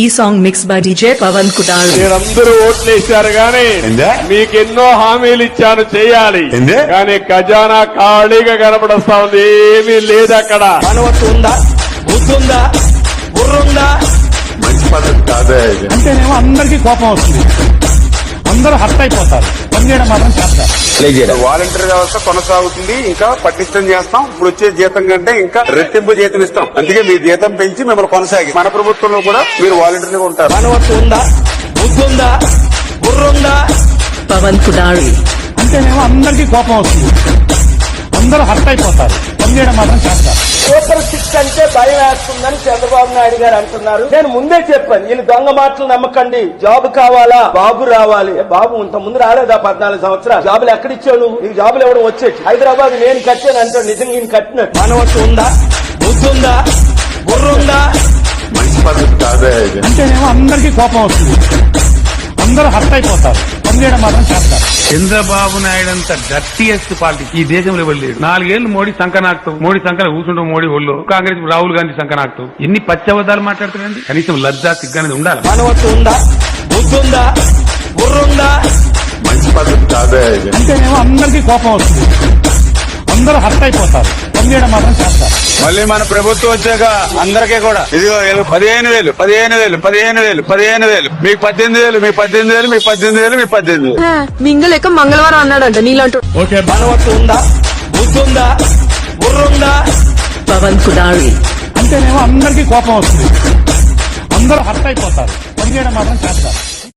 ఈ song mix by DJ Pavan Kutal. మీరందరూ ఓట్లు వేశారు గాని మీకెన్నో హామీలు ఇచ్చాను చేయాలి, కానీ ఖజానా ఖాళీగా కనపడస్తా ఉంది. ఏమీ లేదు అక్కడ. మనవత్తు ఉందా, బుద్ధుందా, బుర్రుందా? మంచి పద్ధతి కాదే. అంటేనేమో అందరికీ కోపం వస్తుంది, అందరూ హర్ట్ అయిపోతారు. పనిచేయడం మాత్రం చేస్తారు. వాలంటీర్ వ్యవస్థ కొనసాగుతుంది, ఇంకా పటిష్టం చేస్తాం. ఇప్పుడు వచ్చే జీతం కంటే ఇంకా రెట్టింపు జీతం ఇస్తాం. అందుకే మీ జీతం పెంచి మిమ్మల్ని కొనసాగి మన ప్రభుత్వంలో కూడా మీరు వాలంటీర్గా ఉంటారు. మనవత్తు ఉందా, బుద్ధుందా, బుర్రుందా? పవన్ కుటాల్. అంటేనేమో అందరికీ కోపం వస్తుంది, అందరూ హర్ట్ అయిపోతారు. పనిచేయడం మాత్రం చేస్తారు. సూపర్ సిక్స్ అంటే భయం వేస్తుందని చంద్రబాబు నాయుడు గారు అంటున్నారు. నేను ముందే చెప్పాను, వీళ్ళు దొంగ మాటలు నమ్మకండి. జాబ్ కావాలా, బాబు రావాలి. బాబు ఇంత ముందు రాలేదా? 14 సంవత్సరాలు జాబులు ఎక్కడిచ్చావు నువ్వు? నీకు జాబులు ఎవరు వచ్చేది? హైదరాబాద్ నేను కట్టాను అంటాడు, నిజంగా నేను కట్టినట్టు. మనవత్తు ఉందా, బుద్ధుందా, బుర్రుందా? మంచి పద్ధతి కాదే. అంటేనేమో అందరికీ కోపం వస్తుంది, అందరూ హర్ట్ అయిపోతారు. పనిచేయడం మాత్రం చేస్తారు. చంద్రబాబు నాయుడు అంత డర్టీయెస్ట్ పార్టీ ఈ దేశంలో వెళ్ళలేడు. 4 ఏళ్లు మోడీ సంకనాక్తాం, మోడీ సంకన కూర్చుంటాం, మోడీ ఒళ్ళు. కాంగ్రెస్ రాహుల్ గాంధీ సంకనాక్తాం. ఎన్ని పచ్చబద్దాలు మాట్లాడుతున్నారండి. కనీసం లజ్జా సిగ్గానేది ఉండాలి. మనవత్తు ఉందా, బుద్ధుందా, బుర్రుందా? మంచి పద్ధతి కాదే. అంటేనేమో అందరికీ కోపం వస్తుంది, అందరూ హర్ట్ అయిపోతారు. పనిచేయడం మాత్రం చేస్తారు. మళ్ళీ మన ప్రభుత్వం వచ్చాక అందరికీ కూడా ఇదిగో 15,000, 15,000, 15,000, 15,000, మీకు 18,000, మీకు 18,000, మీకు 18,000, మీకు 18,000. మింగలేక మంగళవారం అన్నాడంట నీలాంటి. మనవత్తు ఉందా, బుద్ధుందా, బుర్రుందా? పవన్ కుటాల్. అంటేనేమో అందరికీ కోపం వస్తుంది, అందరూ హర్ట్ అయిపోతారు. పనిచేయడం మాత్రం చేస్తారు.